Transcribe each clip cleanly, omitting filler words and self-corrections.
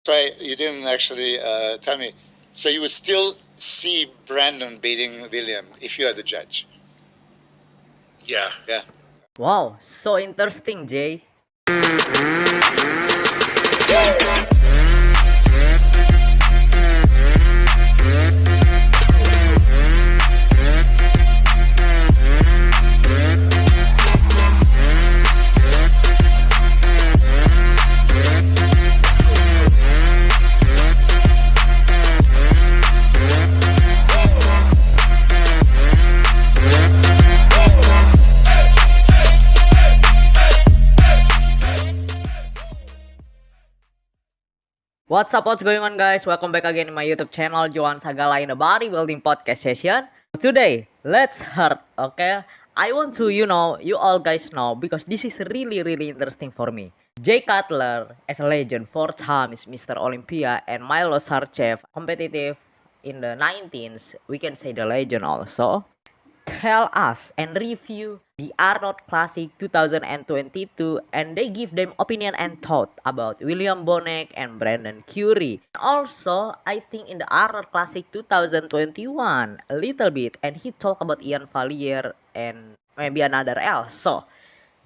why you didn't actually tell me. So you would still see Brandon beating William if you are the judge. Yeah. Yeah. Wow, so interesting, Jay. What's up, what's going on, guys? Welcome back again in my YouTube channel, Joan Sagala in the bodybuilding podcast session. Today, let's start, okay? I want to, you all guys know, because this is really interesting for me. Jay Cutler, as a legend, 4 times Mr. Olympia, and Milos Sarcev, competitive in the 19s, we can say the legend also. Tell us and review the Arnold Classic 2022, and they give them opinion and thought about William Bonek and Brandon Curry. Also, I think in the Arnold Classic 2021 a little bit, and he talked about Ian Valier and maybe another else. So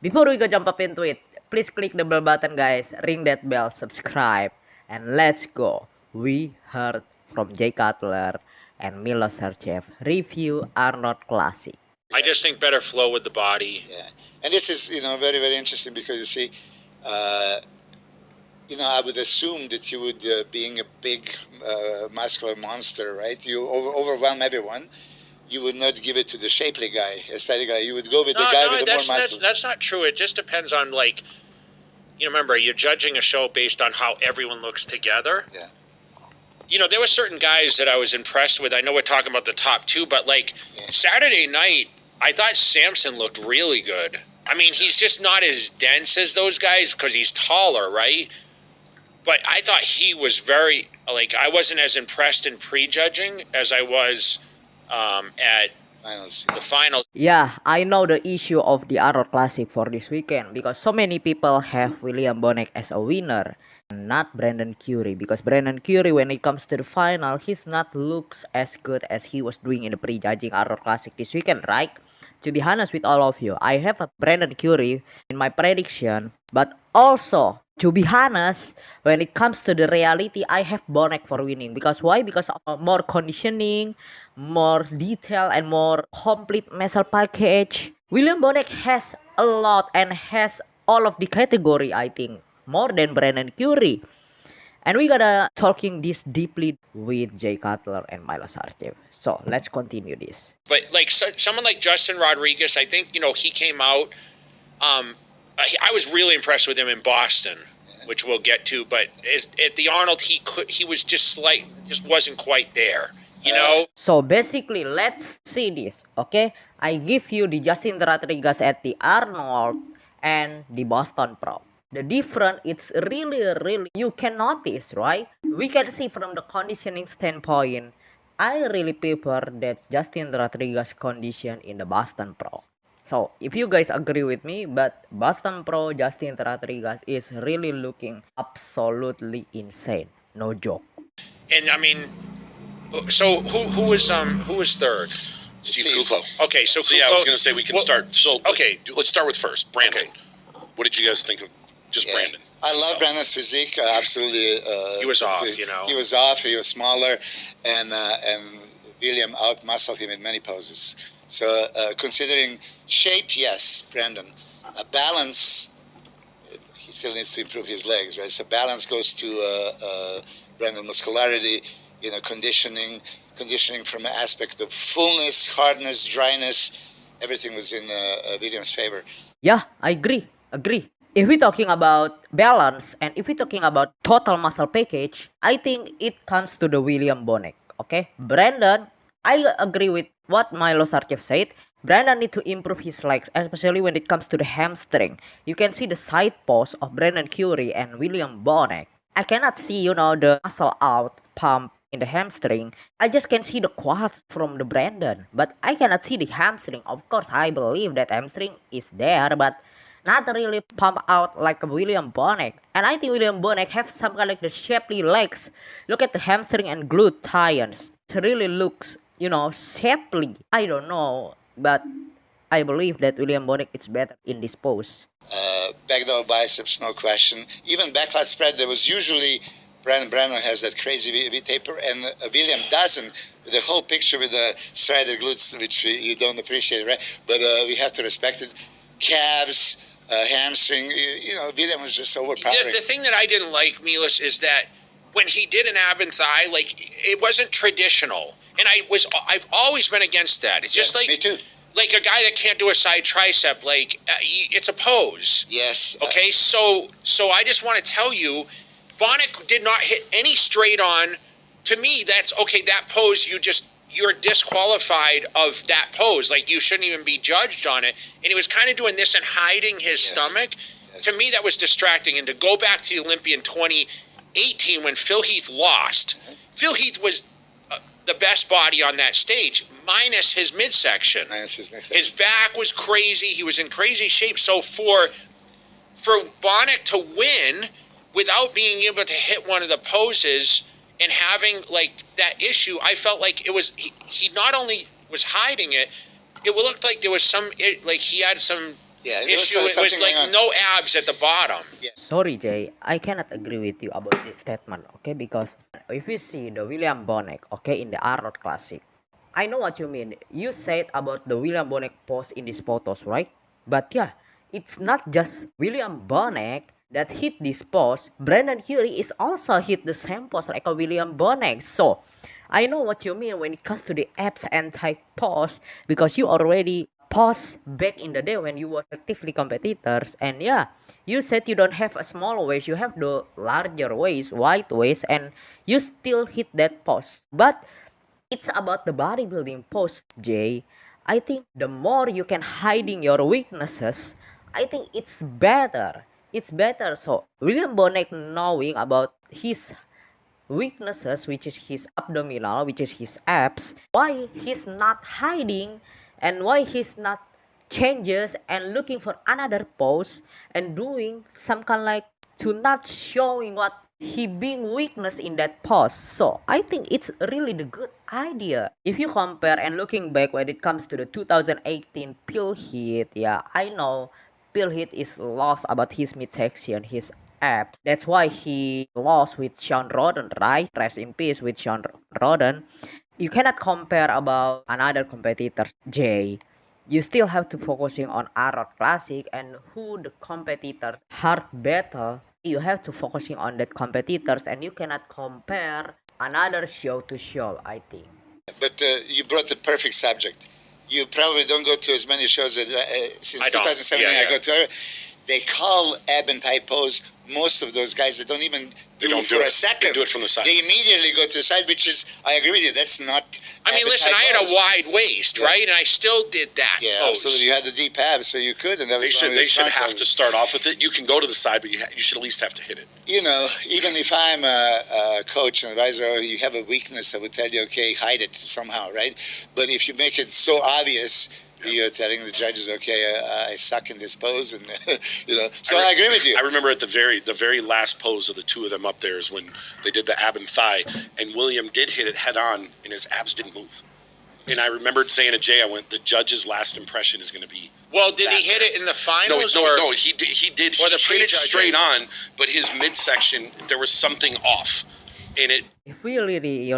before we go jump up into it, please click the bell button, guys, ring that bell, subscribe, and let's go. We heard from Jay Cutler and Milos Sarcev review Arnold Classic. I just think better flow with the body. Yeah, and this is very interesting because you see, I would assume that you would, being a big muscular monster, right? You overwhelm everyone. You would not give it to the shapely guy, aesthetic guy. You would go with the guy with the more muscles. That's not true. It just depends on, like, remember, you're judging a show based on how everyone looks together. Yeah. There were certain guys that I was impressed with. I know we're talking about the top two, but Saturday night, I thought Samson looked really good. I mean, he's just not as dense as those guys because he's taller, right? But I thought he was very, I wasn't as impressed in prejudging as I was at the finals. Yeah, I know the issue of the Arnold Classic for this weekend because so many people have William Bonek as a winner, not Brandon Curry, because Brandon Curry, when it comes to the final, he's not looks as good as he was doing in the prejudging Arnold Classic this weekend, right? To be honest with all of you, I have a Brandon Curry in my prediction, but also, to be honest, when it comes to the reality, I have Bonek for winning. Because why? Because of more conditioning, more detail, and more complete muscle package. William Bonek has a lot and has all of the category, I think, more than Brandon Curry. And we gotta talking this deeply with Jay Cutler and Milos Sarcev. So let's continue this. But someone like Justin Rodriguez, I think he came out. I was really impressed with him in Boston, which we'll get to. But at the Arnold, he was just wasn't quite there. So basically, let's see this. Okay, I give you the Justin Rodriguez at the Arnold and the Boston Pro. The difference, it's really you can notice, right? We can see from the conditioning standpoint, I really prefer that Justin Rodriguez condition in the Boston Pro. So if you guys agree with me, but Boston Pro Justin Rodriguez is really looking absolutely insane, no joke. And I mean, so who was third? Steve Kuklo. Okay, so yeah, I was going to say we can start. So okay, let's start with first Brandon. Okay. What did you guys think of just Brandon? I love Brandon's physique. Absolutely. He was off, He was off. He was smaller, and William out-muscled him in many poses. So considering shape, yes, Brandon. Balance, he still needs to improve his legs, right? So balance goes to Brandon. Muscularity, conditioning from an aspect of fullness, hardness, dryness. Everything was in William's favor. Yeah, I agree. If we're talking about balance and if we're talking about total muscle package, I think it comes to the William Bonek. Okay, Brandon, I agree with what Milos Sarcev said. Brandon need to improve his legs, especially when it comes to the hamstring. You can see the side pose of Brandon Curry and William Bonek. I cannot see, the muscle out pump in the hamstring. I just can see the quads from the Brandon, but I cannot see the hamstring. Of course, I believe that hamstring is there, but not really pump out like a William Bonek. And I think William Bonek have some kind of like the shapely legs. Look at the hamstring and gluteus. It really looks, shapely. I don't know, but I believe that William Bonek is better in this pose. Backdoor biceps, no question. Even backlash spread, there was usually Brandon has that crazy V-taper, and William doesn't. The whole picture with the striated glutes, which you don't appreciate, right? But we have to respect it. Calves, hamstring, William was just overpowering. The thing that I didn't like, Milos, is that when he did an ab and thigh, like, it wasn't traditional. And I've always been against that. It's just like... Me too. Like a guy that can't do a side tricep, like, it's a pose. Yes. Okay, so I just want to tell you, Bonek did not hit any straight on. To me, that's okay. That pose, you're disqualified of that pose. Like, you shouldn't even be judged on it. And he was kind of doing this and hiding his stomach. Yes. To me, that was distracting. And to go back to the Olympia in 2018 when Phil Heath lost, Phil Heath was the best body on that stage, minus his midsection. His back was crazy. He was in crazy shape. So for Bonek to win without being able to hit one of the poses and having like that issue, I felt like it was he not only was hiding it, it looked like there was he had some issue. It was like no abs at the bottom. Yeah. Sorry, Jay, I cannot agree with you about this statement, okay? Because if you see the William Bonek, okay, in the Arnold Classic, I know what you mean. You said about the William Bonek pose in these photos, right? But yeah, it's not just William Bonek that hit this pose. Brandon Hury is also hit the same pose like a William Bonek. So, I know what you mean when it comes to the abs and thigh pose, because you already posed back in the day when you was actively competitors, and yeah, you said you don't have a small waist, you have the larger waist, wide waist, and you still hit that pose. But it's about the bodybuilding pose, Jay. I think the more you can hiding your weaknesses, I think it's better. It's better. So William Bonek knowing about his weaknesses, which is his abdominal, which is his abs, why he's not hiding and why he's not changes and looking for another pose and doing some kind like to not showing what he being weakness in that pose. So I think it's really the good idea. If you compare and looking back when it comes to the 2018 Phil Heath, yeah, I know Phil Heath is lost about his midsection, his abs. That's why he lost with Sean Roden, right? Rest in peace with Sean Roden. You cannot compare about another competitor, Jay. You still have to focusing on Arnold Classic and who the competitors hard battle. You have to focusing on that competitors and you cannot compare another show to show, I think. But you brought the perfect subject. You probably don't go to as many shows since 2017 I go to. They call ab and thigh pose most of those guys that don't even do it for a second. They do it from the side. They immediately go to the side, which is, I agree with you, that's not. I mean, listen, I had a wide waist, right? And I still did that. Yeah, pose. absolutely. You had the deep abs, so you could. And that was they should have to start off with it. You can go to the side, but you should at least have to hit it. You know, even if I'm a coach and advisor, you have a weakness, I would tell you, okay, hide it somehow, right? But if you make it so obvious, you're telling the judges, okay, I suck in this pose, and So I agree with you. I remember at the very last pose of the two of them up there is when they did the ab and thigh, and William did hit it head on, and his abs didn't move. And I remembered saying to Jay, I went, the judge's last impression is going to be. Well, did he hit it in the finals? No, he did. He hit it straight on, but his midsection, there was something off in it. If we really,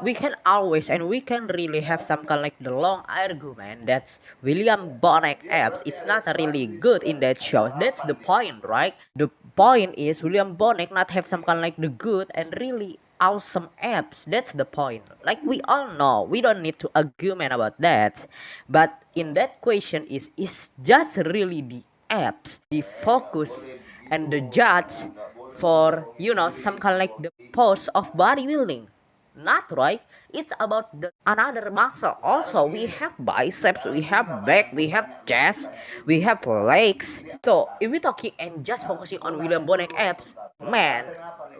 we can always and we can really have some kind of like the long argument that William Bonek abs, it's not really good in that show. That's the point, right? The point is William Bonek not have some kind of like the good and really awesome abs. That's the point. Like we all know, we don't need to argument about that. But in that question is just really the abs, the focus and the judge for some kind of like the pose of bodybuilding, not right. It's about the another muscle also. We have biceps, we have back, we have chest, we have legs. So if we're talking and just focusing on William Bonek abs, man,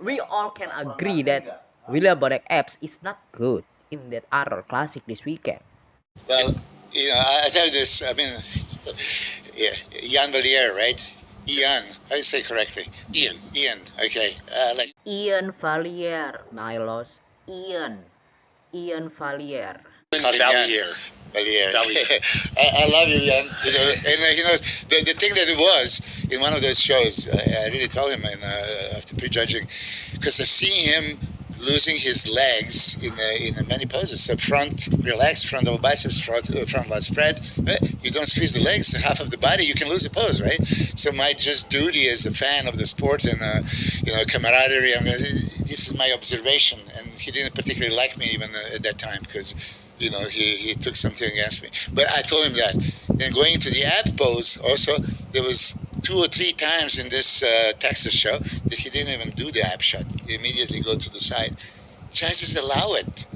we all can agree that William Bonek abs is not good in that Arnold Classic this weekend. Well, I tell you this, I mean, Yeah, Ian Valier, right? Ian, how you say correctly? Ian. Ian, okay. Like Ian Valier, Milos. Ian Valier. Valier. Valier. Valier. I love you, Ian. You know, and he knows the thing that it was in one of those shows. I really told him after prejudging, because I see him losing his legs in many poses. So front relaxed, front double biceps, front lat spread. You don't squeeze the legs, half of the body, you can lose the pose, right? So my just duty as a fan of the sport and camaraderie. This is my observation, and he didn't particularly like me even at that time because he took something against me. But I told him that. Then going into the ab pose, also there was 2 or 3 times in this Texas show that he didn't even do the ab shot. He immediately go to the side. Judges allow it.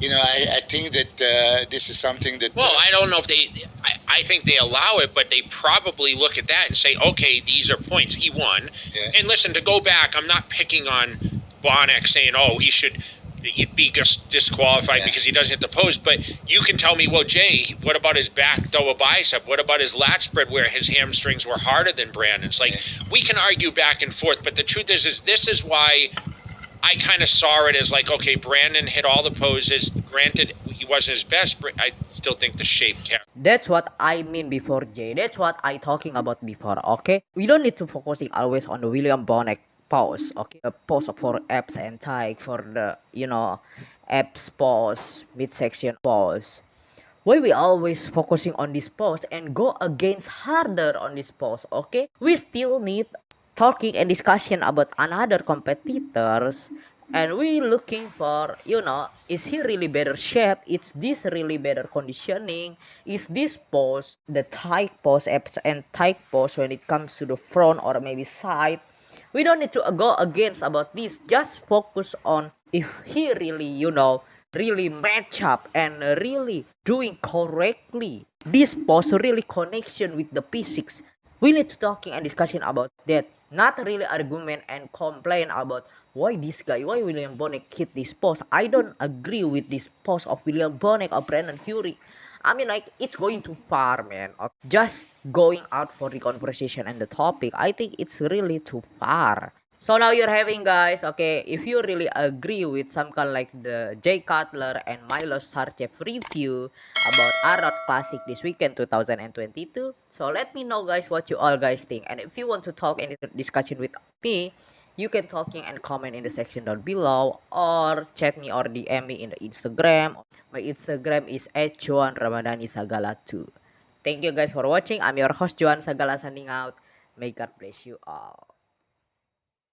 I think that this is something that. Well, I don't know if they. I think they allow it, but they probably look at that and say, okay, these are points. He won. Yeah. And listen, to go back, I'm not picking on Bonek saying, oh, he'd be disqualified because he doesn't hit the post. But you can tell me, well, Jay, what about his back double bicep? What about his lat spread where his hamstrings were harder than Brandon's? Like, we can argue back and forth, but the truth is this is why I kind of saw it as like, okay, Brandon hit all the poses. Granted, he wasn't his best, but I still think the shape counts. That's what I mean before, Jay. That's what I talking about before, okay? We don't need to focusing always on the William Bonek pose, okay? The pose for abs and thigh, for the, abs pose, midsection pose. Why we always focusing on this pose and go against harder on this pose, okay? We still need talking and discussion about another competitors, and we looking for, is he really better shape? Is this really better conditioning? Is this pose the tight pose, abs and tight pose when it comes to the front or maybe side? We don't need to go against about this. Just focus on if he really, really match up and really doing correctly. This pose really connection with the physics. We need to talking and discussion about that. Not really argument and complain about why William Bonek hit this pose. I don't agree with this pose of William Bonek or Brandon Curry. I mean, like, it's going too far, man. Just going out for the conversation and the topic, I think it's really too far. So now you're having, guys, okay, if you really agree with some kind like the Jay Cutler and Milos Sarcev review about Arnold Classic this weekend 2022, so let me know, guys, what you all guys think. And if you want to talk any discussion with me, you can talking and comment in the section down below, or chat me or DM me in the Instagram. My Instagram is @JoanRamadhaniSagala2. Thank you guys for watching. I'm your host Joan Sagala signing out. May God bless you all.